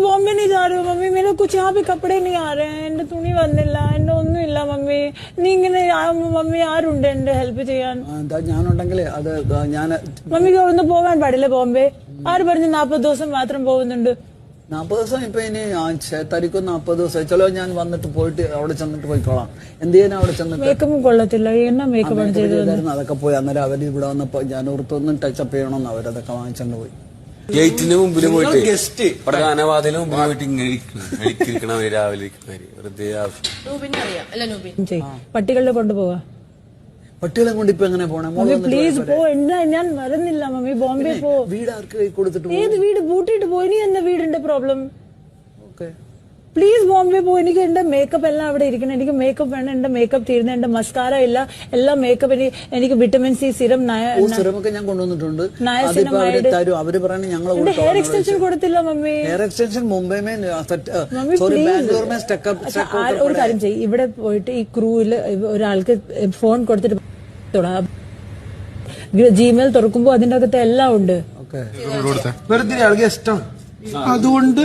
बॉम्बे नहीं जा रहे हो मम्मी मेरे कुछ यहाँ पे कपड़े नहीं आ रहे हैं എന്റെ തുണി വന്നില്ല എന്റെ ഒന്നുമില്ല മമ്മി നീ ഇങ്ങനെ മമ്മി ആരുണ്ട് എന്റെ ഹെൽപ്പ് ചെയ്യാൻ ഞാനുണ്ടെങ്കിൽ അത് ഞാൻ മമ്മിക്ക് ഒന്ന് പോകാൻ പാടില്ല ബോംബെ ആര് പറഞ്ഞു 40 ദിവസം മാത്രം പോകുന്നുണ്ട് 40 ദിവസം ഇപ്പൊ ഇനി തരിക്കും 40 ദിവസം ചലോ ഞാൻ വന്നിട്ട് പോയിട്ട് അവിടെ ചെന്നിട്ട് പോയിക്കോളാം എന്ത് ചെയ്യാൻ അവിടെ ചെന്നിട്ട് മേക്കപ്പും കൊള്ളത്തില്ല എന്നാ മേക്കപ്പ് ആണ് ചെയ്തത് അതൊക്കെ പോയി അന്നേരം അവര് ഇവിടെ വന്നപ്പോ ഞാൻ ഓർത്തൊന്നും ടച്ചപ്പ് ചെയ്യണമെന്ന് അവരതൊക്കെ വാങ്ങിച്ചോണ്ട് പോയി ഗേറ്റിന് മുമ്പിൽ പോയിട്ട് ഗസ്റ്റ് പ്രധാനവാതിന് മുമ്പിൽ പോയിട്ട് ഇരിക്കണവര് രാവിലെ ഇരിക്കണവര് വെറുതെ പട്ടികളുടെ കൊണ്ടുപോവാ പട്ടികളെ കൊണ്ട് ഇപ്പൊ എങ്ങനെ പോണേ പ്ലീസ് പോ എന്നാ ഞാൻ വരുന്നില്ല മമ്മി ബോംബെ പോ വീട് ആർക്ക് കൈ കൊടുത്തിട്ട് ഏത് വീട് പൂട്ടിയിട്ട് പോ ഇനി എന്താ വീടിന്റെ പ്രോബ്ലം ഓക്കെ പ്ലീസ് ബോംബെ പോ എനിക്ക് എന്റെ മേക്കപ്പ് എല്ലാം അവിടെ ഇരിക്കണം എനിക്ക് മേക്കപ്പ് വേണം എന്റെ മേക്കപ്പ് തീർന്ന എന്റെ മസ്കാര ഇല്ല എല്ലാം മേക്കപ്പ് എനിക്ക് വിറ്റമിൻ സി സിറം സിറമൊക്കെ ഞാൻ കൊണ്ടുവന്നിട്ടുണ്ട് അവര് പറയണ ഞങ്ങൾ ഹെയർ എക്സ്റ്റൻഷൻ കൊടുത്തില്ല mummy hair extension Mumbai Bangalore ഒരു കാര്യം ചെയ്യും ഇവിടെ പോയിട്ട് ഈ ക്രൂവില് ഒരാൾക്ക് ഫോൺ കൊടുത്തിട്ട് ജിമെയിൽ തുറക്കുമ്പോ അതിന്റെ അകത്ത് എല്ലാം ഉണ്ട് വെറുതെ ആൾക്ക് ഇഷ്ടം അതുകൊണ്ട്